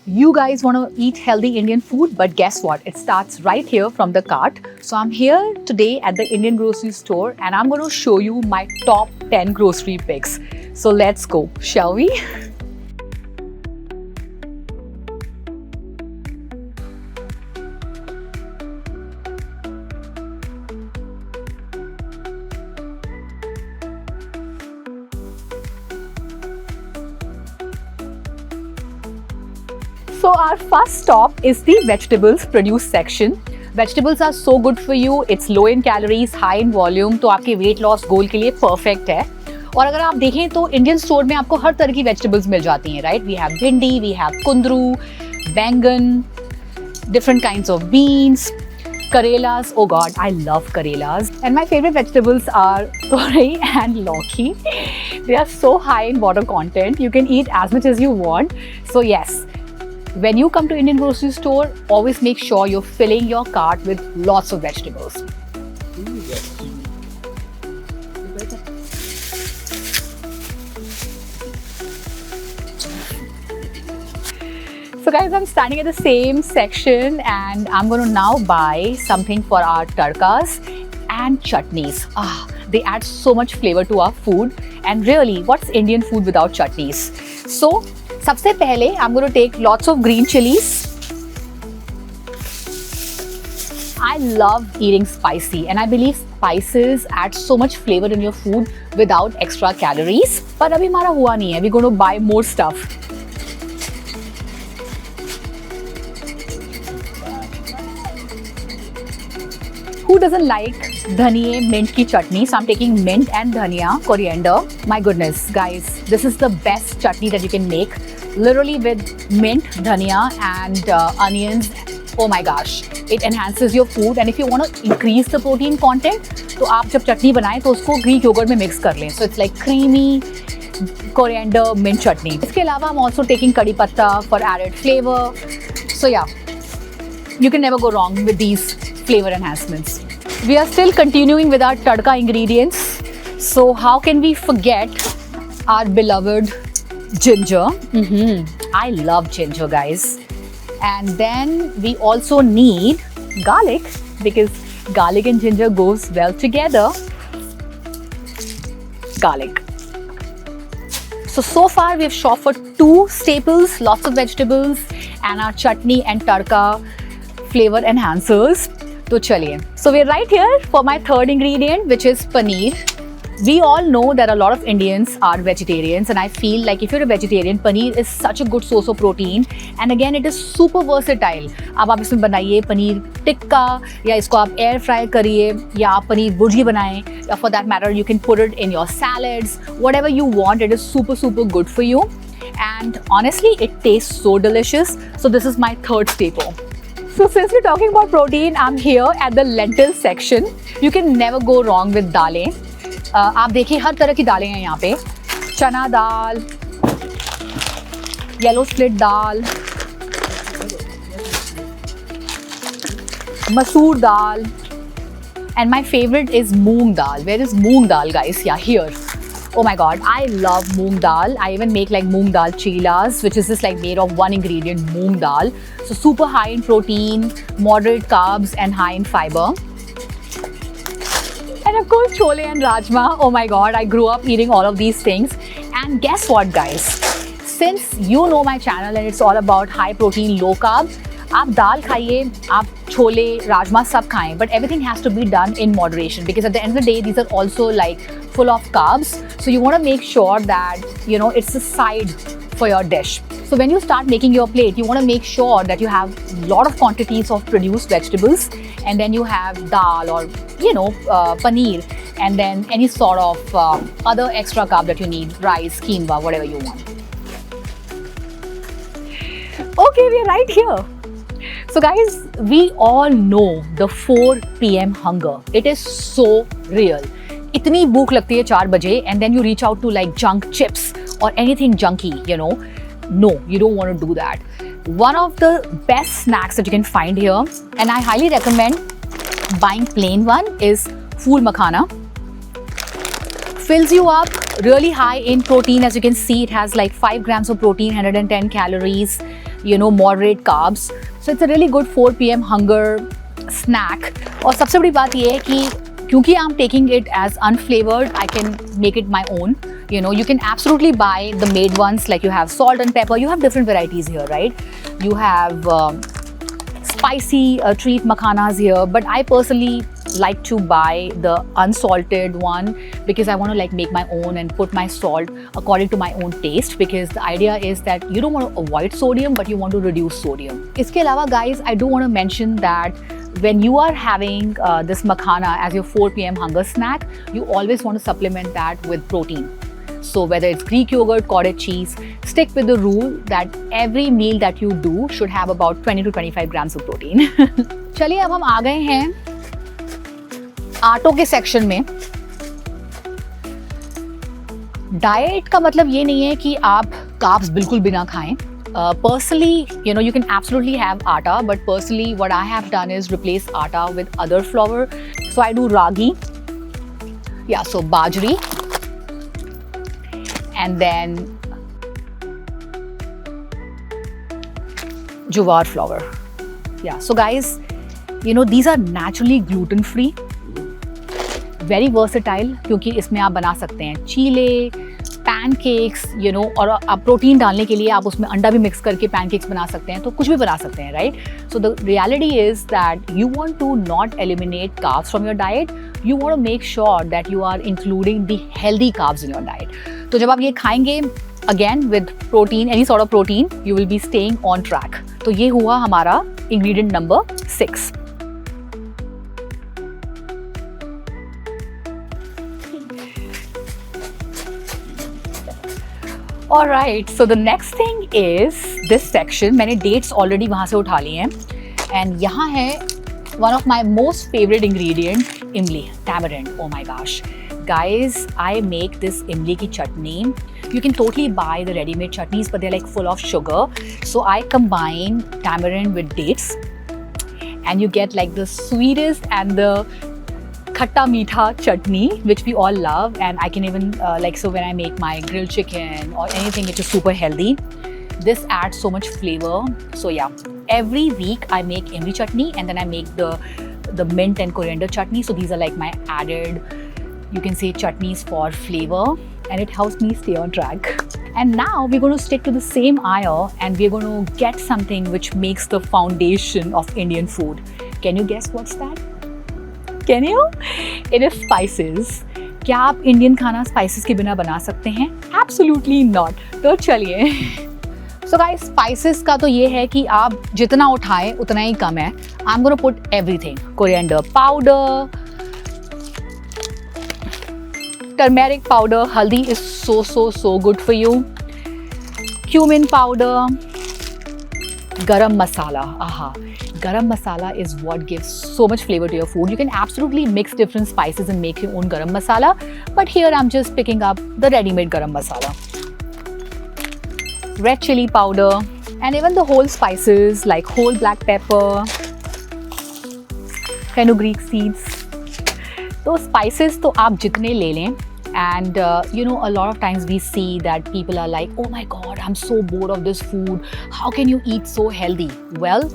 You guys want to eat healthy Indian food, but guess what? It starts right here from the cart. So I'm here today at the Indian grocery store and I'm going to show you my top 10 grocery picks. So let's go, shall we? So our first stop is the vegetables produce section. Vegetables are so good for you. It's low in calories, high in volume. तो आपके weight loss goal के लिए perfect है. और अगर आप देखें तो इंडियन स्टोर में आपको हर तरह की वेजिटेबल्स मिल जाती हैं, राइट? वी हैव भिंडी, वी हैव कुंदरू, बैंगन, different kinds of beans, karelas. Oh God, I love karelas. And my favorite vegetables are torai and lauki. They are so high in water content. You can eat as much as you want. So yes. When you come to Indian grocery store, always make sure you're filling your cart with lots of vegetables. So guys, I'm standing at the same section and I'm going to now buy something for our tadkas and chutneys. They add so much flavor to our food. And really, what's Indian food without chutneys? So, सबसे पहले I'm going to take lots of green chilies. I love eating spicy and I believe spices add so much flavor in your food without extra calories. पर अभी हमारा हुआ नहीं है. We're going to buy more stuff. Who doesn't like dhaniya mint ki chutney? So I'm taking mint and dhaniya, coriander. My goodness, guys, this is the best chutney that you can make. Literally with mint, dhaniya and onions. Oh my gosh, it enhances your food. And if you want to increase the protein content, तो आप जब चटनी बनाएं तो उसको Greek yogurt में mix कर लें. So it's like creamy coriander mint chutney. इसके अलावा I'm also taking कड़ी पत्ता for added flavor. So yeah, you can never go wrong with these flavor enhancements. We are still continuing with our tadka ingredients. So how can we forget our beloved ginger? I love ginger, guys. And then we also need garlic because garlic and ginger goes well together. Garlic. So far we have shopped for two staples, lots of vegetables and our chutney and tadka flavor enhancers. तो चलिए. So we're right here for my third ingredient, which is paneer. We all know that a lot of Indians are vegetarians and I feel like if you're a vegetarian, paneer is such a good source of protein and again it is super versatile. अब आप इसमें बनाइए पनीर टिक्का या इसको आप air fry करिए या आप पनीर भुर्जी बनाएं या for that matter you can put it in your salads, whatever you want. It is super good for you and honestly it tastes so delicious. So this is my third staple. So since we're talking about protein, I'm here at the lentil section. You can never go wrong with दालें. आप देखिए हर तरह की दालें हैं यहाँ पे. चना दाल, येलो स्प्लिट दाल, मसूर दाल, and my favorite is moong dal. Where is moong dal, guys? Yeah, here. Oh my God, I love moong dal. I even make like moong dal chilas, which is just like made of one ingredient, moong dal. So super high in protein, moderate carbs and high in fiber. And of course, chole and rajma. Oh my God, I grew up eating all of these things. And guess what, guys? Since you know my channel and it's all about high protein, low carb, आप दाल खाइए, आप छोले, राजमा सब खाएं, but everything has to be done in moderation because at the end of the day, these are also like full of carbs. So you want to make sure that, you know, it's a side for your dish. So when you start making your plate, you want to make sure that you have a lot of quantities of produced vegetables and then you have dal or, you know, paneer and then any sort of other extra carb that you need, rice, quinoa, whatever you want. Okay, we're right here. So guys, we all know the 4 PM hunger. It is so real. इतनी भूख लगती है 4 बजे and then you reach out to like junk chips or anything junky, you know. No, you don't want to do that. One of the best snacks that you can find here and I highly recommend buying plain one is Phool Makhana. Fills you up, really high in protein. As you can see, it has like 5 grams of protein, 110 calories. moderate carbs. So it's a really good 4 p.m. hunger snack. और सबसे बड़ी बात ये है कि क्योंकि I'm taking it as unflavored, I can make it my own. You can absolutely buy the made ones, like you have salt and pepper. You have different varieties here, right? You have spicy treat makhanas here, but I personally like to buy the unsalted one because I want to like make my own and put my salt according to my own taste, because the idea is that you don't want to avoid sodium but you want to reduce sodium. इसके अलावा guys, I do want to mention that when you are having this makhana as your 4 p.m. hunger snack, you always want to supplement that with protein. So whether it's Greek yogurt, cottage cheese, stick with the rule that every meal that you do should have about 20 to 25 grams of protein. चलिए अब हम आ गए हैं आटों के section में. Diet का मतलब ये नहीं है कि आप कार्ब्स बिल्कुल बिना खाएं. Personally, you can absolutely have atta, but personally what I have done is replace atta with other flour. So I do ragi, so bajri, and then jowar flour. So guys, these are naturally gluten free, very versatile, क्योंकि इसमें आप बना सकते हैं चीले, pancakes, और आप protein डालने के लिए आप उसमें अंडा भी मिक्स करके पैनकेक्स बना सकते हैं, तो कुछ भी बना सकते हैं, right? So the reality is that you want to not eliminate carbs from your diet, you want to make sure that you are including the healthy carbs in your diet. तो जब आप ये खाएंगे again with protein, any sort of protein, you will be staying on track. तो ये हुआ हमारा ingredient number 6. Alright, so the next thing is this section. मैंने dates already वहाँ से उठा लिए हैं, and यहाँ है one of my most favorite ingredient, imli, tamarind. Oh my gosh, guys, I make this imli की chutney. You can totally buy the ready-made chutneys, but they're like full of sugar. So I combine tamarind with dates, and you get like the sweetest and the khatta meetha chutney, which we all love. And I can even so when I make my grilled chicken or anything which is super healthy, this adds so much flavor. So yeah, every week I make imli chutney, and then I make the mint and coriander chutney. So these are like my added, you can say, chutneys for flavor, and it helps me stay on track. And now we're going to stick to the same aisle, and we're going to get something which makes the foundation of Indian food. Can you guess what's that? Can you? It is spices. क्या आप Indian खाना spices के बिना बना सकते हैं? Absolutely not. तो चलिए. So guys, spices का तो ये है कि आप जितना उठाएं उतना ही कम है. I'm gonna put everything. Coriander powder, turmeric powder, haldi is so good for you. Cumin powder, garam masala. Aha. Garam masala is what gives so much flavor to your food. You can absolutely mix different spices and make your own garam masala, but here I'm just picking up the ready-made garam masala. Red chili powder, and even the whole spices like whole black pepper, fenugreek seeds. तो spices तो आप जितने ले लें. And a lot of times we see that people are like, oh my god, I'm so bored of this food. How can you eat so healthy? Well,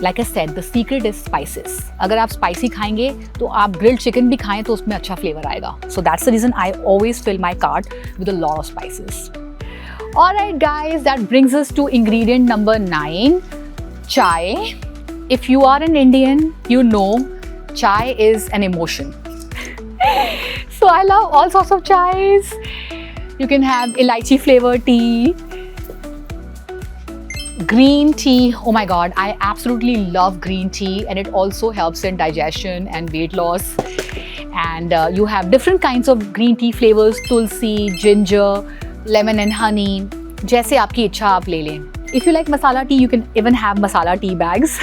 like I said, the secret is spices. अगर आप spicy खाएंगे तो आप grilled chicken भी खाएं तो उसमें अच्छा flavor आएगा. So that's the reason I always fill my cart with a lot of spices. Alright guys, that brings us to ingredient number 9, chai. If you are an Indian, you know chai is an emotion. So I love all sorts of chais. You can have elaichi flavored tea, green tea. Oh my god, I absolutely love green tea, and it also helps in digestion and weight loss. And you have different kinds of green tea flavors: tulsi, ginger, lemon and honey. जैसे आपकी इच्छा आप ले लें. If you like masala tea, you can even have masala tea bags.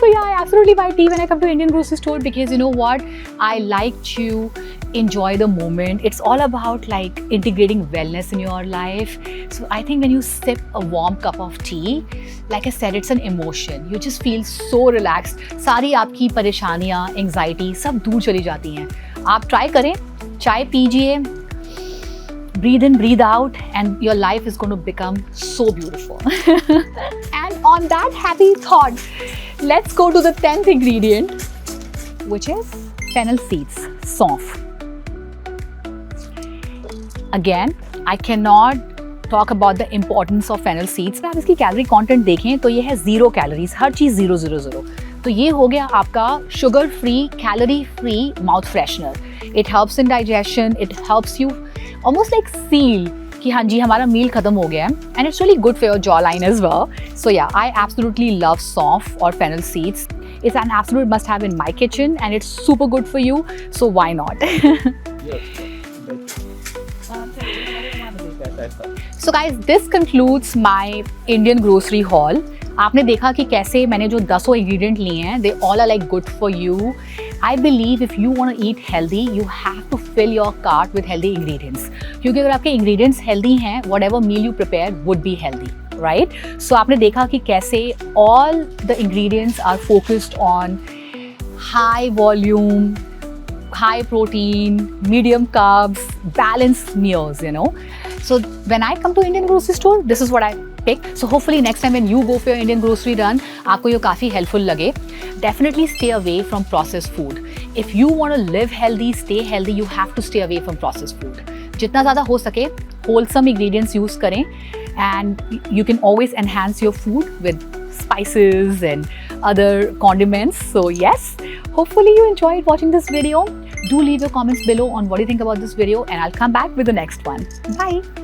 So yeah, I absolutely buy tea when I come to Indian grocery store, because you know what? I like to enjoy the moment. It's all about like integrating wellness in your life. So I think when you sip a warm cup of tea, like I said, it's an emotion. You just feel so relaxed. सारी आपकी परेशानियाँ, anxiety सब दूर चली जाती हैं. आप try करें, चाय पीजिए, breathe in, breathe out, and your life is going to become so beautiful. And on that happy thought, let's go to the 10th ingredient, which is fennel seeds, saunf. Again, I cannot talk about the importance of fennel seeds. आप इसकी calorie content देखें तो ये है 0 calories, हर चीज़ 0 0 0. तो ये हो गया आपका sugar free, calorie free mouth freshener. It helps in digestion, it helps you almost like seal कि हाँ जी हमारा मील खत्म हो गया है. And it's really good for your jawline as well. So yeah, I absolutely love सौंफ और fennel seeds. It's an absolute must have in my kitchen and it's super good for you, so why not? So guys, this concludes my Indian grocery haul. आपने देखा कि कैसे मैंने जो 10 ingredient लिए हैं, they all are like good for you. I believe if you want to eat healthy, you have to fill your cart with healthy ingredients. क्योंकि अगर आपके ingredients healthy हैं, whatever meal you prepare would be healthy, right? So आपने देखा कि कैसे all the ingredients are focused on high volume, high protein, medium carbs, balanced meals, you know. So when I come to Indian grocery store, this is what I pick. So hopefully next time when you go for your Indian grocery run, आपको ये काफ़ी helpful लगे. Definitely stay away from processed food. If you want to live healthy, stay healthy, you have to stay away from processed food. जितना ज़्यादा हो सके wholesome ingredients use करें, and you can always enhance your food with spices and other condiments. So yes, hopefully you enjoyed watching this video. Do leave your comments below on what you think about this video, and I'll come back with the next one. Bye.